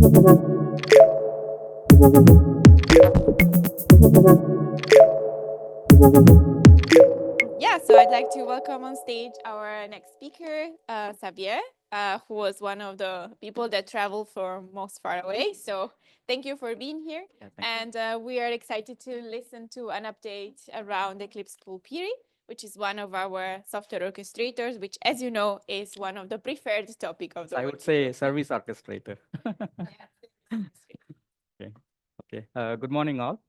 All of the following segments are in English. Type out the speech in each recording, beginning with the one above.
Yeah, so I'd like to welcome on stage our next speaker, Xavier, who was one of the people that traveled from most far away. So thank you for being here. Yeah, thank you. And we are excited to listen to an update around Eclipse Pullpiri, which is one of our software orchestrators, which, as you know, is one of the preferred topic of the I world. would say service orchestrator. Okay. Okay. Good morning, all.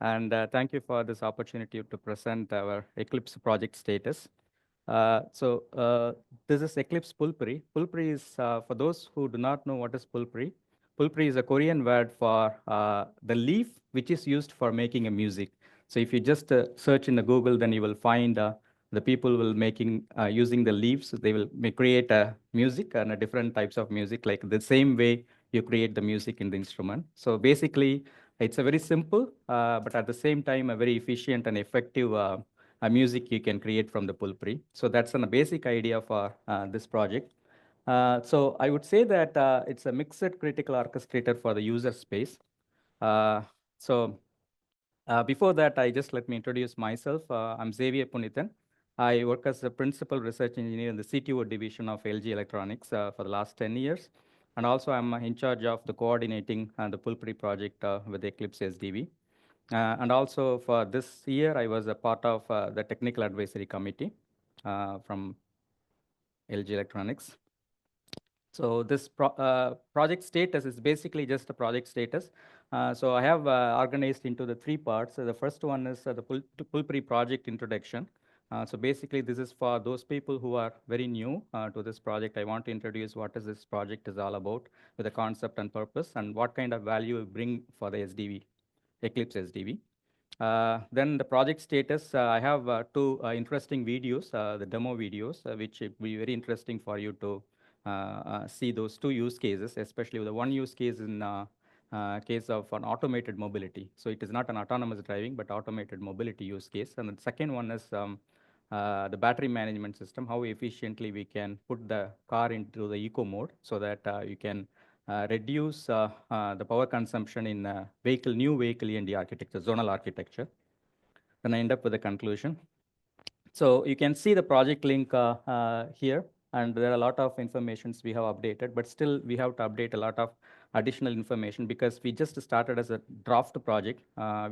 And thank you for this opportunity to present our Eclipse project status. So this is Eclipse Pullpiri. Pullpiri is, for those who do not know what is Pullpiri, Pullpiri is a Korean word for the leaf which is used for making a music. So if you just search in the Google, then you will find the people will making using the leaves. They will create a music and a different types of music, like the same way you create the music in the instrument. So basically, it's a very simple, but at the same time, a very efficient and effective music you can create from the Pulpri. So that's a basic idea for this project. So I would say that it's a mixed critical orchestrator for the user space. Uh, so before that, I just let me introduce myself. I'm Xavier Punithan. I work as a principal research engineer in the CTO division of LG Electronics for the last 10 years. And also I'm in charge of the coordinating the Pulpri project with Eclipse SDV. And also for this year, I was a part of the technical advisory committee from LG Electronics. So this project status is basically just a project status. So I have organized into the three parts. The first one is the Pulpri project introduction. So basically, this is for those people who are very new to this project. I want to introduce what is this project is all about with the concept and purpose and what kind of value we bring for the SDV, Eclipse SDV. Then the project status, I have two interesting videos, the demo videos, which will be very interesting for you to see those two use cases, especially the one use case in case of an automated mobility. So it is not an autonomous driving, but automated mobility use case. And the second one is the battery management system, how efficiently we can put the car into the eco mode so that you can reduce the power consumption in new vehicle END architecture, zonal architecture. Then I end up with a conclusion. So you can see the project link here, and there are a lot of informations we have updated, but still we have to update a lot of additional information because we just started as a draft project.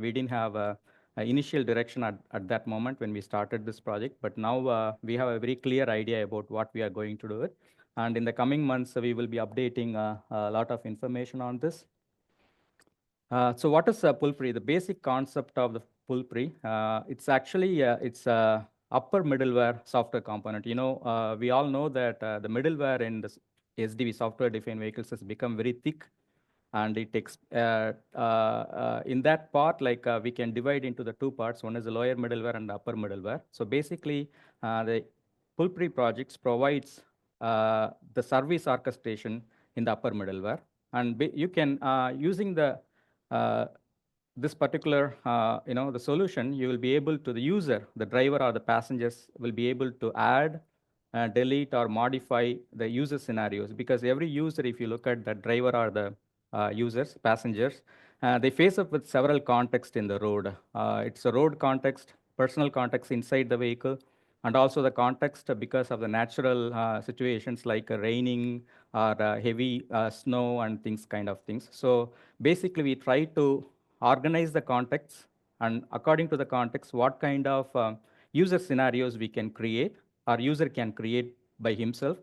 We didn't have a initial direction at that moment when we started this project, but now we have a very clear idea about what we are going to do it. And in the coming months, we will be updating a lot of information on this. So what is Pulpri? The basic concept of the Pulpri, it's actually it's a upper middleware software component. You know, we all know that the middleware in the SDV software-defined vehicles has become very thick, and it takes in that part, like we can divide into the two parts. One is the lower middleware and the upper middleware. So basically, the Pulpri projects provides the service orchestration in the upper middleware, and you can using the uh, this particular, the solution, you will be able to, the user, the driver or the passengers will be able to add, delete or modify the user scenarios, because every user, if you look at the driver or the users, passengers, they face up with several contexts in the road. It's a road context, personal context inside the vehicle, and also the context because of the natural situations like raining or heavy snow and things kind of things. So basically, we try to organize the context, and according to the context, what kind of user scenarios we can create, or user can create by himself.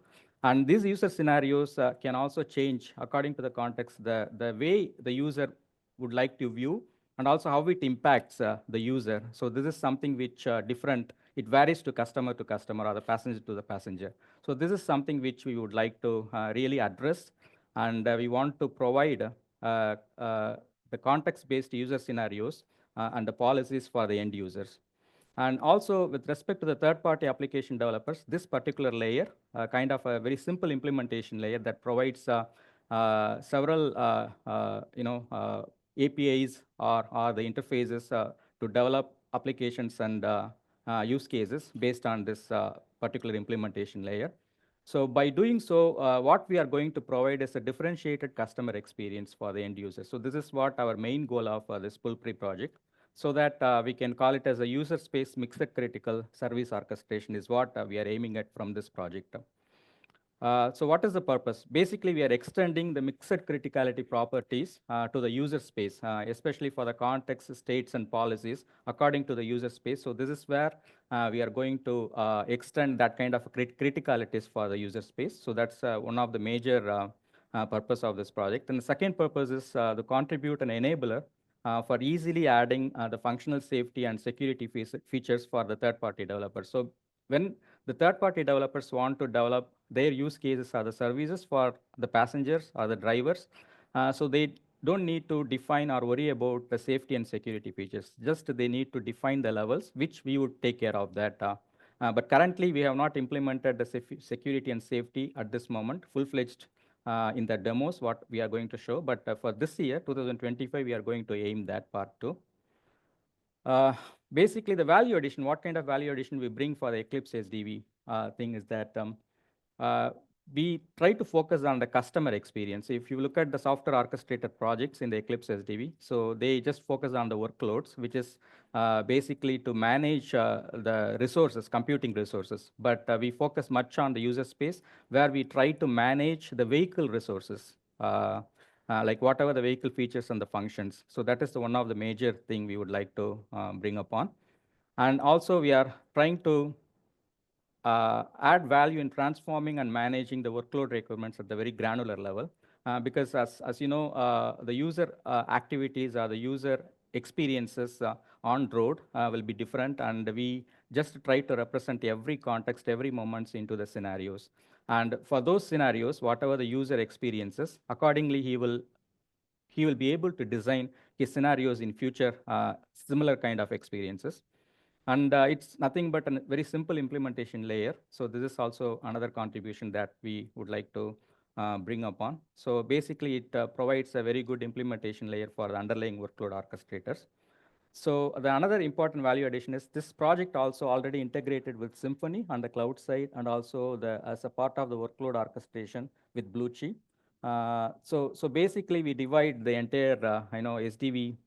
And these user scenarios can also change according to the context, the way the user would like to view, and also how it impacts the user. So this is something which different, it varies to customer or the passenger to the passenger. So this is something which we would like to really address, and we want to provide the context-based user scenarios and the policies for the end users. And also, with respect to the third-party application developers, this particular layer, kind of a very simple implementation layer that provides several, APIs or the interfaces to develop applications and use cases based on this particular implementation layer. So by doing so, what we are going to provide is a differentiated customer experience for the end user. So this is what our main goal of this Pullpiri project, so that we can call it as a user space mixed critical service orchestration is what we are aiming at from this project. So what is the purpose? Basically, we are extending the mixed criticality properties to the user space, especially for the context, states, and policies according to the user space. So this is where we are going to extend that kind of criticalities for the user space. So that's one of the major purpose of this project. And the second purpose is to contribute an enabler for easily adding the functional safety and security features for the third-party developers. So when the third-party developers want to develop their use cases or the services for the passengers or the drivers, so they don't need to define or worry about the safety and security features. Just they need to define the levels, which we would take care of that. But currently, we have not implemented the security and safety at this moment, full-fledged in the demos, what we are going to show. But for this year, 2025, we are going to aim that part too. Uh, Basically, the value addition, what kind of value addition we bring for the Eclipse SDV thing is that uh, we try to focus on the customer experience. If you look at the software orchestrated projects in the Eclipse SDV, so they just focus on the workloads, which is basically to manage the resources, computing resources. But we focus much on the user space, where we try to manage the vehicle resources. Like whatever the vehicle features and the functions. So that is one of the major thing we would like to bring upon. And also we are trying to add value in transforming and managing the workload requirements at the very granular level. Because as you know, the user activities or the user experiences on road will be different, and we just try to represent every context, every moments into the scenarios. And for those scenarios, whatever the user experiences, accordingly he will be able to design his scenarios in future similar kind of experiences. And it's nothing but a very simple implementation layer. So this is also another contribution that we would like to bring upon. So basically, it provides a very good implementation layer for the underlying workload orchestrators. So the another important value addition is this project also already integrated with Symfony on the cloud side, and also as a part of the workload orchestration with Bluetooth. So basically, we divide the entire SDV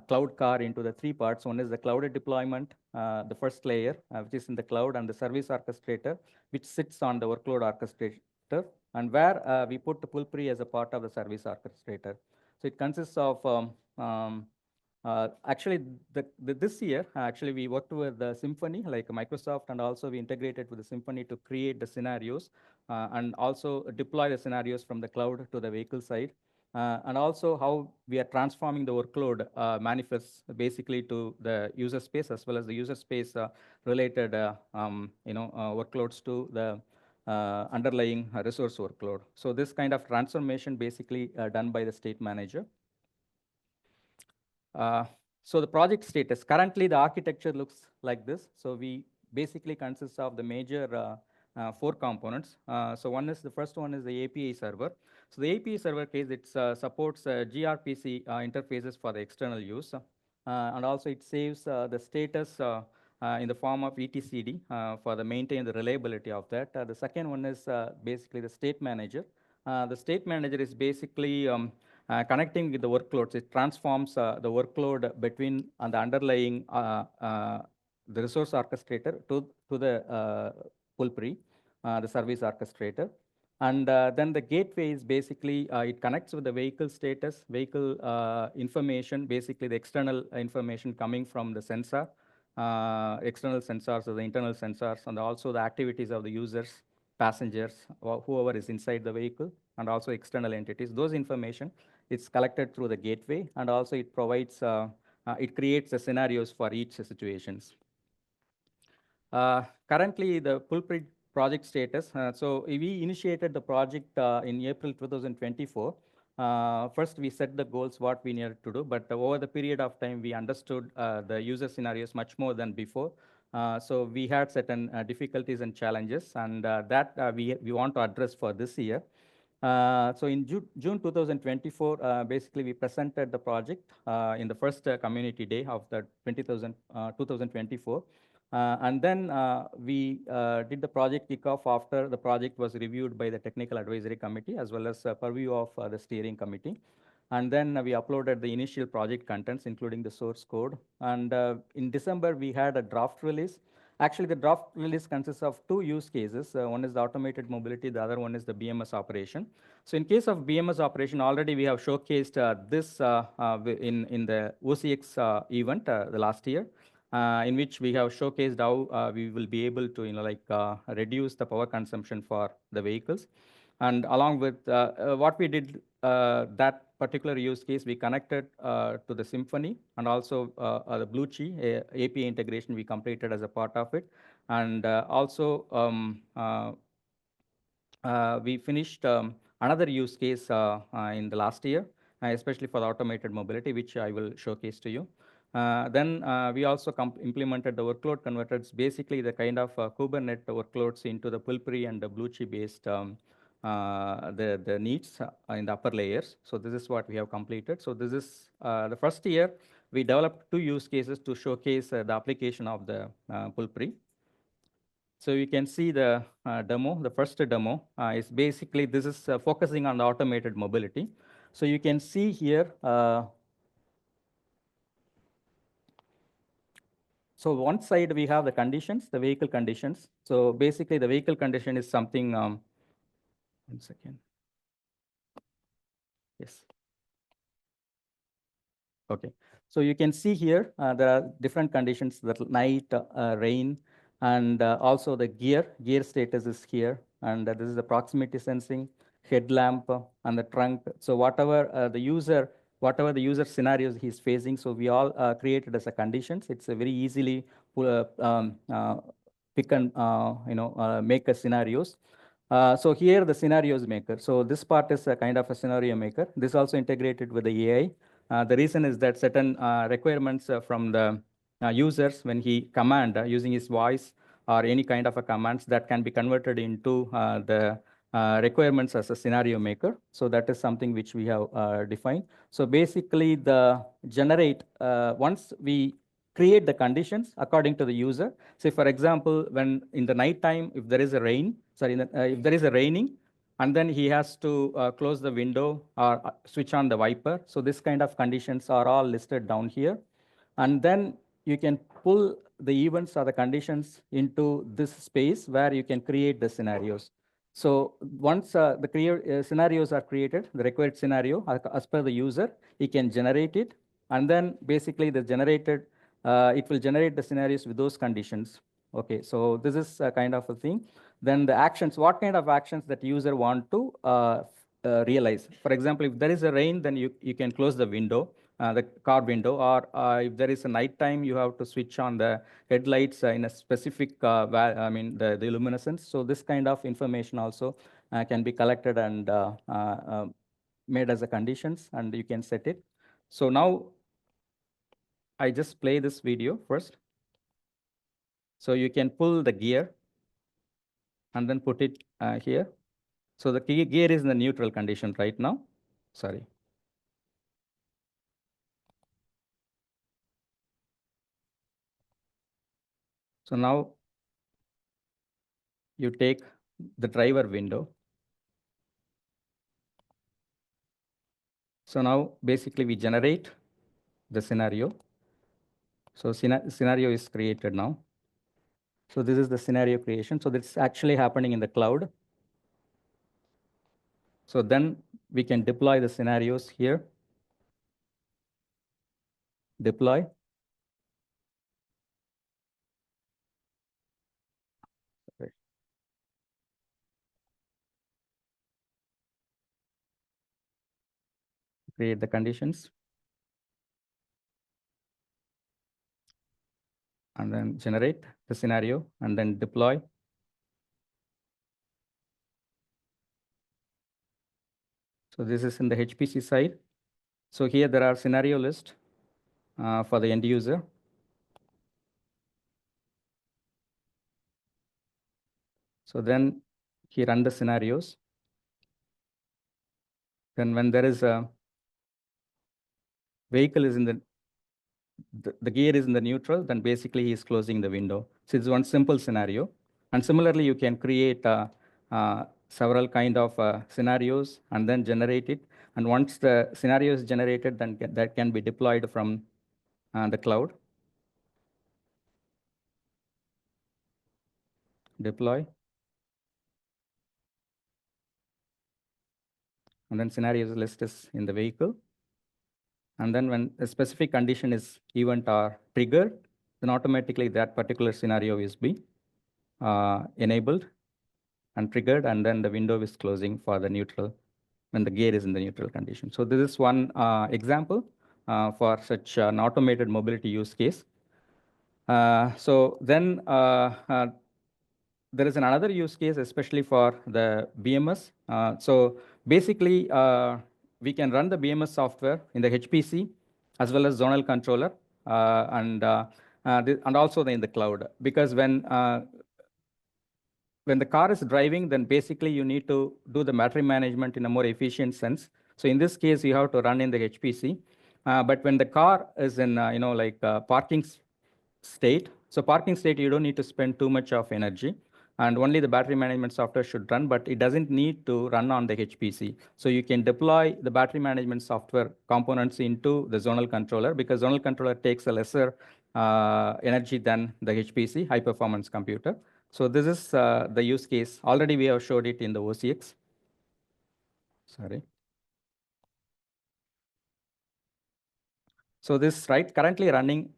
cloud car into the three parts. One is the cloud deployment, the first layer, which is in the cloud, and the service orchestrator, which sits on the workload orchestrator, and where we put the Pullpiri as a part of the service orchestrator. So it consists of actually, this year, actually, we worked with the Symfony, like Microsoft, and also we integrated with the Symfony to create the scenarios and also deploy the scenarios from the cloud to the vehicle side. And also how we are transforming the workload manifests basically to the user space, as well as the user space related workloads to the underlying resource workload. So this kind of transformation basically done by the state manager. Uh, so the project status, currently the architecture looks like this. So we basically consist of the major four components. So the first one is the API server. So the API server case, it supports gRPC interfaces for the external use. And also it saves the status in the form of etcd for the maintain the reliability of that. The second one is basically the state manager. The state manager is basically connecting with the workloads. It transforms the workload between the underlying the resource orchestrator to the Pullpiri, the service orchestrator. And then the gateway is basically, it connects with the vehicle status, vehicle information, basically the external information coming from the sensor, external sensors or the internal sensors, and also the activities of the users, passengers, or whoever is inside the vehicle, and also external entities. Those information, it's collected through the gateway, and also it provides, it creates the scenarios for each situations. Currently, the Pullpiri project status. So we initiated the project in April 2024. First, we set the goals, what we needed to do, but over the period of time, we understood the user scenarios much more than before. So we had certain difficulties and challenges, and that we want to address for this year. So in June 2024, basically we presented the project in the first community day of the 2024. And then we did the project kickoff after the project was reviewed by the technical advisory committee as well as purview of the steering committee. And then we uploaded the initial project contents, including the source code. And in December, we had a draft release. Actually, the draft release consists of two use cases. One is the automated mobility, the other one is the BMS operation. So in case of BMS operation, already we have showcased this in the OCX event the last year. In which we have showcased how we will be able to, reduce the power consumption for the vehicles. And along with what we did, that particular use case, we connected to the Symphony and also the BlueChi API integration we completed as a part of it. And also we finished another use case in the last year, especially for the automated mobility, which I will showcase to you. Then we also implemented the workload converters, basically the kind of Kubernetes workloads into the Pulpiri and the BlueChi based the needs in the upper layers. So this is what we have completed. So this is the first year we developed two use cases to showcase the application of the Pulpiri. So you can see the demo. The first demo is basically, this is focusing on the automated mobility. So you can see here, so one side we have the conditions, the vehicle conditions. So basically the vehicle condition is something, 1 second. Yes. Okay. So you can see here, there are different conditions, that night, rain, and also the gear status is here. And this is the proximity sensing, headlamp, and the trunk. So whatever the user scenarios he's facing, so we all created as a conditions. It's a very easily pick and make a scenarios. So here the scenarios maker. So this part is a kind of a scenario maker. This also integrated with the AI. The reason is that certain requirements from the users, when he command using his voice or any kind of a commands, that can be converted into the requirements as a scenario maker. So that is something which we have defined. So basically the generate, once we create the conditions according to the user. Say, for example, when in the night time, if there is a rain, if there is a raining, and then he has to close the window or switch on the wiper. So this kind of conditions are all listed down here. And then you can pull the events or the conditions into this space where you can create the scenarios. So once the scenarios are created, the required scenario as per the user, he can generate it. And then basically it will generate the scenarios with those conditions. Okay, so this is a kind of a thing. Then the actions, what kind of actions that user want to realize. For example, if there is a rain, then you can close the window, the car window, or if there is a night time, you have to switch on the headlights in a specific, the luminescence. So this kind of information also can be collected and made as a conditions, and you can set it. So now I just play this video first. So you can pull the gear and then put it here. So the gear is in the neutral condition right now. Sorry. So now you take the driver window. So now basically we generate the scenario. So scenario is created now. So this is the scenario creation. So that's actually happening in the cloud. So then we can deploy the scenarios here. Deploy. Sorry. Create the conditions. And then generate the scenario and then deploy. So this is in the HPC side. So here there are scenario list for the end user. So then he run the scenarios. Then when there is a vehicle is in the the gear is in the neutral, then basically he is closing the window. So it's one simple scenario. And similarly, you can create several kind of scenarios and then generate it. And once the scenario is generated, then that can be deployed from the cloud. Deploy. And then scenarios list is in the vehicle. And then when a specific condition is event or triggered, then automatically that particular scenario is be enabled and triggered, and then the window is closing for the neutral when the gear is in the neutral condition. So this is one example for such an automated mobility use case. So then there is another use case, especially for the BMS. So basically, we can run the BMS software in the HPC as well as zonal controller, and also in the cloud. Because when the car is driving, then basically you need to do the battery management in a more efficient sense. So in this case, you have to run in the HPC. But when the car is in, parking state, so parking state, you don't need to spend too much of energy. And only the battery management software should run, but it doesn't need to run on the HPC. So you can deploy the battery management software components into the zonal controller, because zonal controller takes a lesser energy than the HPC, high performance computer. So this is the use case. Already we have showed it in the OCX. Sorry. So this currently running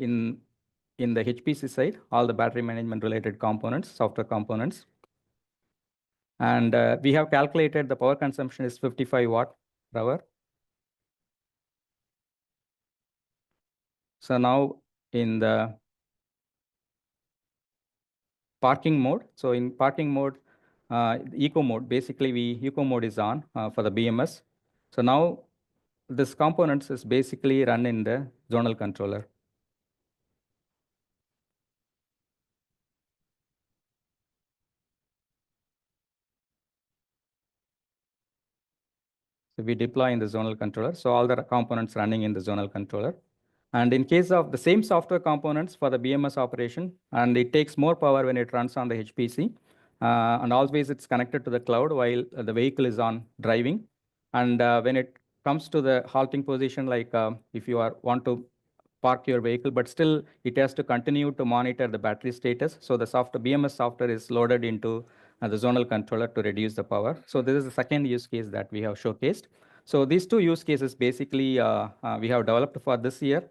in the HPC side, all the battery management related components, software components. And we have calculated the power consumption is 55 watt per hour. So now in the parking mode, so in parking mode, eco mode, basically eco mode is on for the BMS. So now this components is basically run in the zonal controller. So we deploy in the zonal controller. So all the components running in the zonal controller. And in case of the same software components for the BMS operation, and it takes more power when it runs on the HPC, and always it's connected to the cloud while the vehicle is on driving. And when it comes to the halting position, like if you want to park your vehicle, but still it has to continue to monitor the battery status. So the BMS software is loaded into the zonal controller to reduce the power. So this is the second use case that we have showcased. So these two use cases basically we have developed for this year.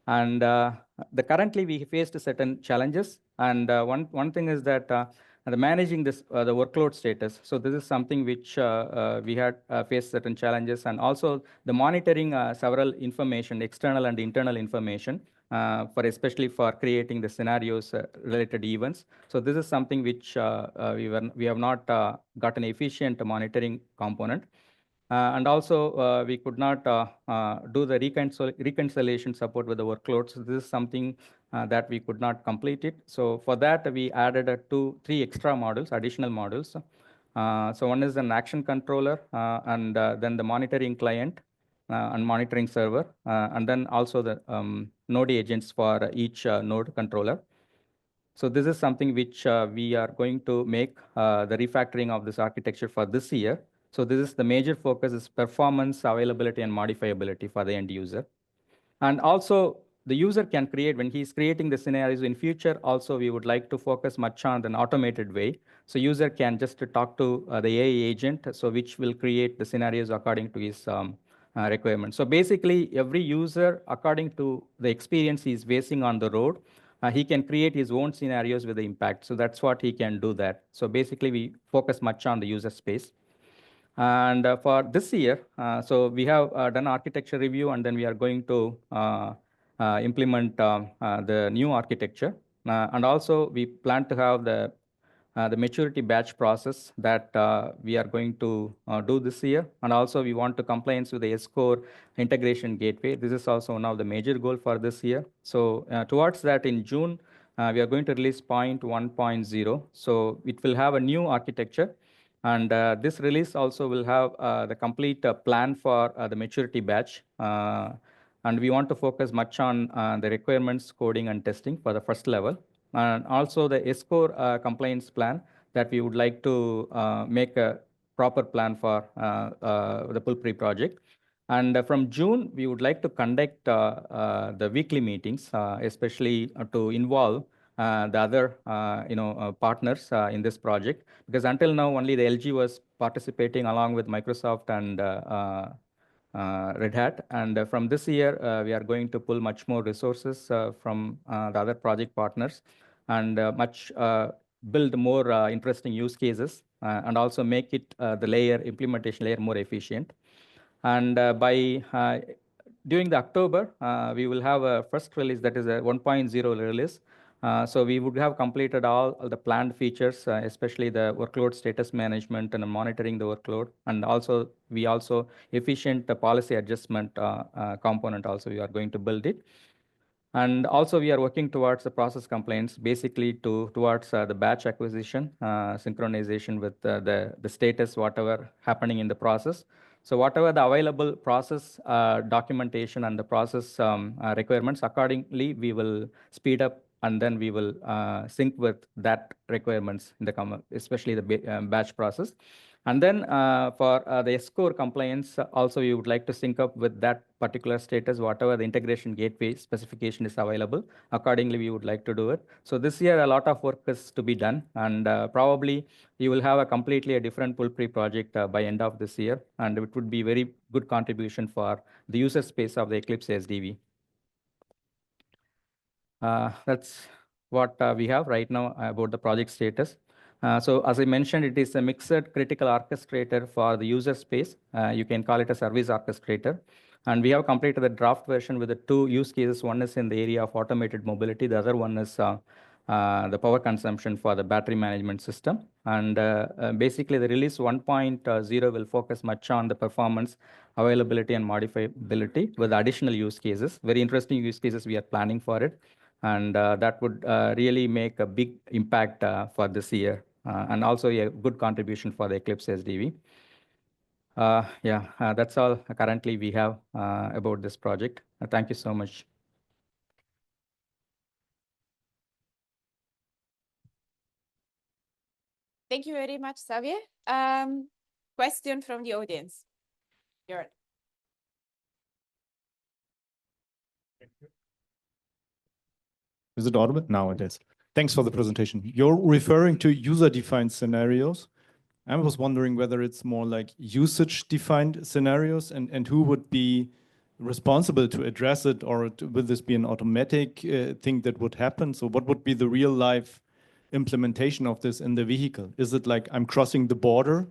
And currently we faced certain challenges. And one thing is that the managing this the workload status. So this is something which we had faced certain challenges, and also the monitoring several information, external and internal information, for especially for creating the scenarios related events. So this is something which we have not got an efficient monitoring component. And also, we could not do the reconciliation support with the workloads. So this is something that we could not complete it. So for that, we added three extra modules, additional modules. So one is an action controller, and then the monitoring client and monitoring server, and then also the node agents for each node controller. So this is something which we are going to make the refactoring of this architecture for this year. So this is the major focus is performance, availability, and modifiability for the end user. And also the user can create, when he's creating the scenarios in future, also we would like to focus much on an automated way. So user can just talk to the AI agent, so which will create the scenarios according to his requirements. So basically every user, according to the experience he's facing on the road, he can create his own scenarios with the impact. So that's what he can do that. So basically we focus much on the user space. And for this year, so we have done architecture review, and then we are going to implement the new architecture. And also we plan to have the maturity batch process that we are going to do this year. And also we want to compliance with the S-Core integration gateway. This is also one of the major goal for this year. So towards that in June, we are going to release 0.1.0. So it will have a new architecture. And this release also will have the complete plan for the maturity batch. And we want to focus much on the requirements, coding, and testing for the first level. And also the ESCOR compliance plan that we would like to make a proper plan for the Pullpiri project. And from June, we would like to conduct the weekly meetings, especially to involve the other partners in this project. Because until now, only the LG was participating along with Microsoft and Red Hat. And from this year, we are going to pull much more resources from the other project partners and build more interesting use cases and also make it the implementation layer more efficient. And by during the October, we will have a first release that is a 1.0 release. So we would have completed all the planned features, especially the workload status management and monitoring the workload. And also, we also efficient policy adjustment component also we are going to build it. And also, we are working towards the process compliance, basically towards the batch acquisition, synchronization with the status, whatever happening in the process. So whatever the available process documentation and the process requirements, accordingly, we will speed up and then we will sync with that requirements in the especially the batch process. And then for the score compliance, also we would like to sync up with that particular status, whatever the integration gateway specification is available. Accordingly, we would like to do it. So this year, a lot of work is to be done. And probably you will have a completely a different Pullpiri project by end of this year. And it would be very good contribution for the user space of the Eclipse SDV. That's what we have right now about the project status. So as I mentioned, it is a mixed critical orchestrator for the user space. You can call it a service orchestrator. And we have completed the draft version with the two use cases. One is in the area of automated mobility. The other one is the power consumption for the battery management system. And basically, the release 1.0 will focus much on the performance, availability, and modifiability with additional use cases. Very interesting use cases we are planning for it. And that would really make a big impact for this year and also a good contribution for the Eclipse SDV. That's all currently we have about this project. Thank you so much. Thank you very much, Xavier. Question from the audience. Jörn. Is it audible? Now it is. Thanks for the presentation. You're referring to user-defined scenarios. I was wondering whether it's more like usage-defined scenarios and who would be responsible to address it, or will this be an automatic thing that would happen? So what would be the real-life implementation of this in the vehicle? Is it like I'm crossing the border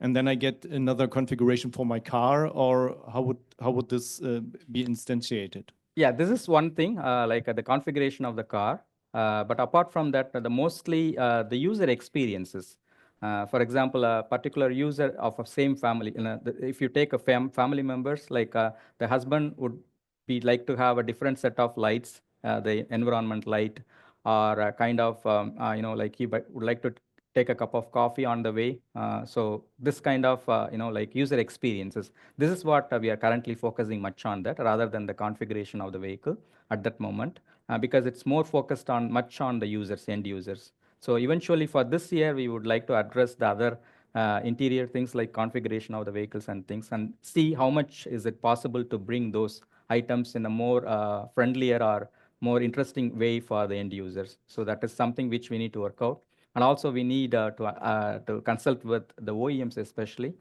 and then I get another configuration for my car, or how would this be instantiated? Yeah, this is one thing, like the configuration of the car. But apart from that, mostly the user experiences. For example, a particular user of a same family, if you take a family members, like the husband would be like to have a different set of lights, the environment light, or kind of, like he would like to take a cup of coffee on the way. So this kind of, like user experiences. This is what we are currently focusing much on that rather than the configuration of the vehicle at that moment, because it's more focused on much on the users, end users. So eventually for this year, we would like to address the other interior things like configuration of the vehicles and things, and see how much is it possible to bring those items in a more friendlier or more interesting way for the end users. So that is something which we need to work out. And also we need to consult with the OEMs especially,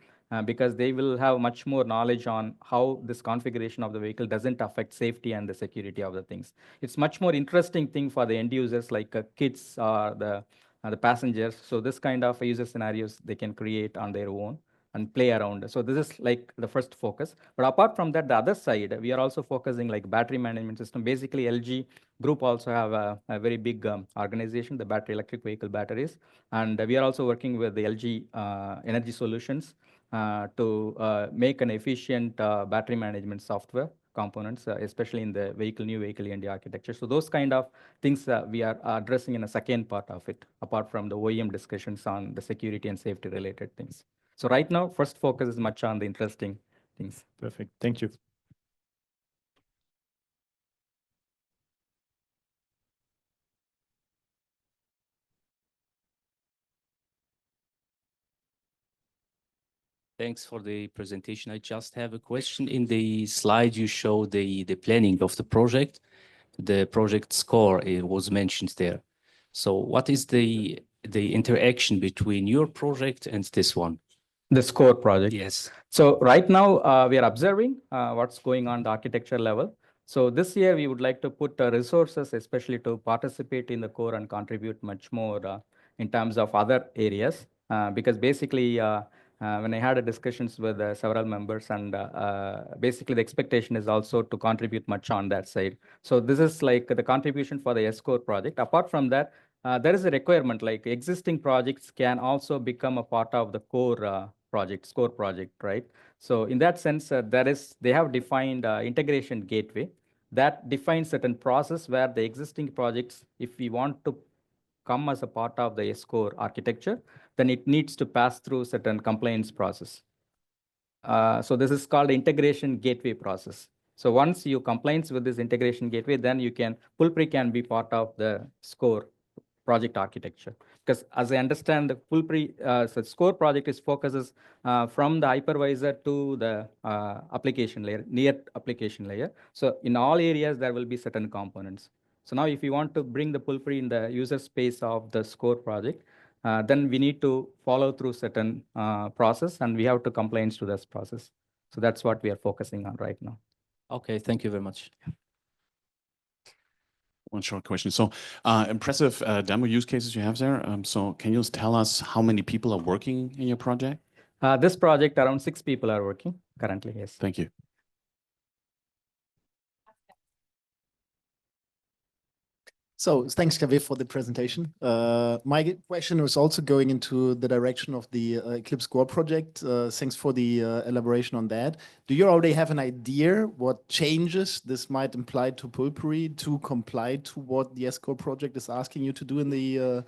because they will have much more knowledge on how this configuration of the vehicle doesn't affect safety and the security of the things. It's much more interesting thing for the end users like kids or the passengers. So this kind of user scenarios they can create on their own and play around. So this is like the first focus. But apart from that, the other side, we are also focusing like battery management system. Basically, LG Group also have a very big organization, the battery electric vehicle batteries. And we are also working with the LG Energy Solutions to make an efficient battery management software components, especially in the new vehicle END architecture. So those kind of things we are addressing in a second part of it, apart from the OEM discussions on the security and safety related things. So right now, first focus is much on the interesting things. Perfect. Thank you. Thanks for the presentation. I just have a question. In the slide, you show the planning of the project score was mentioned there. So what is the interaction between your project and this one? The SCORE project. Yes. So right now we are observing what's going on the architecture level. So this year we would like to put resources, especially to participate in the core and contribute much more in terms of other areas. Because basically, when I had discussions with several members, and basically the expectation is also to contribute much on that side. So this is like the contribution for the SCORE project. Apart from that, there is a requirement like existing projects can also become a part of the core project, SCORE project, right? So in that sense, they have defined integration gateway that defines certain process where the existing projects, if we want to come as a part of the SCORE architecture, then it needs to pass through certain compliance process. So this is called integration gateway process. So once you compliance with this integration gateway, then Pullpiri can be part of the SCORE project architecture. Because as I understand, the Pullpiri so SCORE project focuses from the hypervisor to the application layer, near application layer. So in all areas, there will be certain components. So now if you want to bring the Pullpiri in the user space of the SCORE project, then we need to follow through certain process, and we have to compliance to this process. So that's what we are focusing on right now. Okay, thank you very much. One short question. So impressive demo use cases you have there. So can you tell us how many people are working in your project? This project, around 6 people are working currently, yes. Thank you. So thanks, Xavier, for the presentation. My question was also going into the direction of the Eclipse Core project. Thanks for the elaboration on that. Do you already have an idea what changes this might imply to Pullpiri to comply to what the S-Core project is asking you to do in the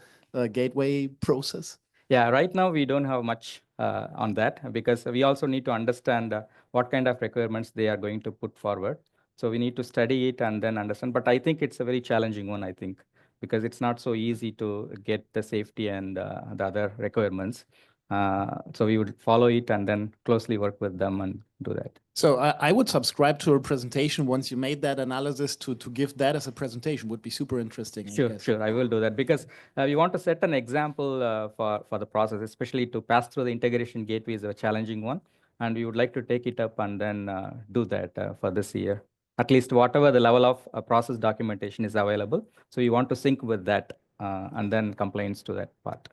gateway process? Yeah, right now we don't have much on that because we also need to understand what kind of requirements they are going to put forward. So we need to study it and then understand. But I think it's a very challenging one, I think, because it's not so easy to get the safety and the other requirements. So we would follow it and then closely work with them and do that. So I would subscribe to a presentation once you made that analysis to give that as a presentation. Would be super interesting. Sure, I will do that because we want to set an example for the process, especially to pass through the integration gateway is a challenging one. And we would like to take it up and then do that for this year. At least whatever the level of process documentation is available. So we want to sync with that and then compliance to that part.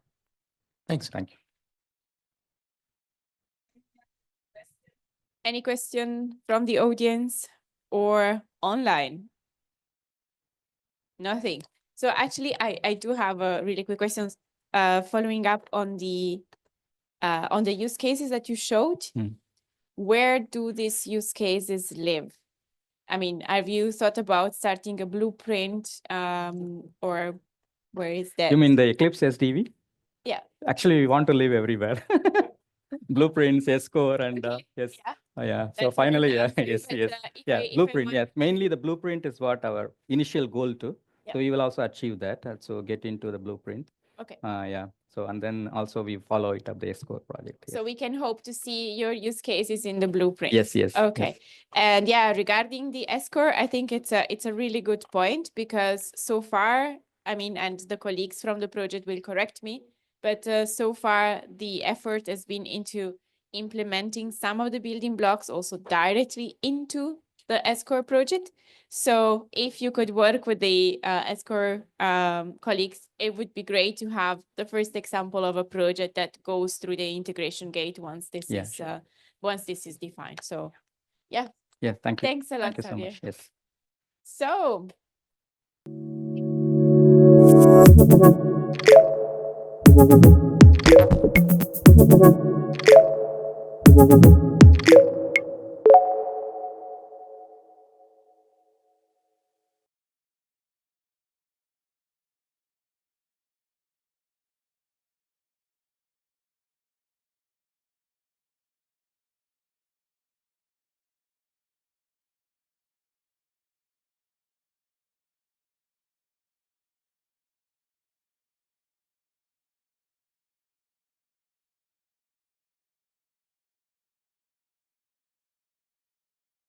Thanks. Thank you. Any question from the audience or online? Nothing. So actually, I do have a really quick question following up on the use cases that you showed. Where do these use cases live? I mean, have you thought about starting a blueprint or where is that? You mean the Eclipse SDV? Yeah. Actually, we want to live everywhere. Blueprints, S-Core, and yes. Yeah. Yeah. So That's finally, what yeah, I'm yes, saying, yes. but, Yeah, if I blueprint, want- yes. Mainly the blueprint is what our initial goal to. Yeah. So we will also achieve that. So get into the blueprint. Okay. Yeah. So, and then also we follow it up the S-Core project. So Yes. we can hope to see your use cases in the blueprint. Yes, yes. Okay. Yes. And yeah, regarding the S-Core, I think it's a really good point because so far, I mean, and the colleagues from the project will correct me, but so far the effort has been into implementing some of the building blocks also directly into the S-Core project. So if you could work with the S-Core colleagues, it would be great to have the first example of a project that goes through the integration gate once this Yeah, is sure. once this is defined. So yeah, Yeah, thank you. thanks a lot, Thank you so Xavier. much. Yes. So